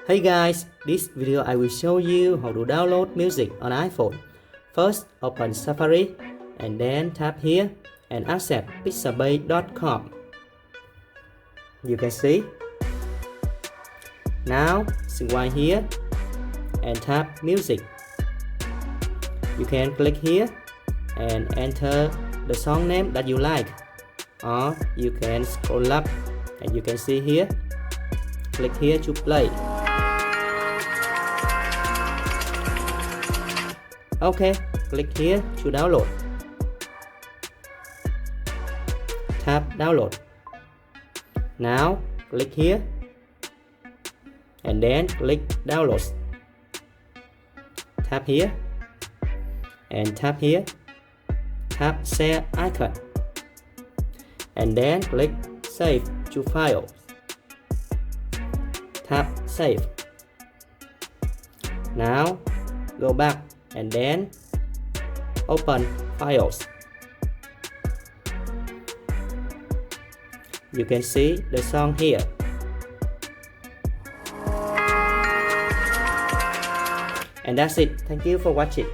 Hey guys, this video I will show you how to download music on iPhone. First, open Safari and then tap here and access pixabay.com. You can see. Now, swipe here and tap music. You can click here and enter the song name that you like, or you can scroll up and you can see here. Click here to play. Okay, click here to download. Tap download. Now click here and then click download. Tap here and tap here. Tap share icon and then click save to file. Tap save. Now go back and then open files. You can see the song here. And that's it. Thank you for watching.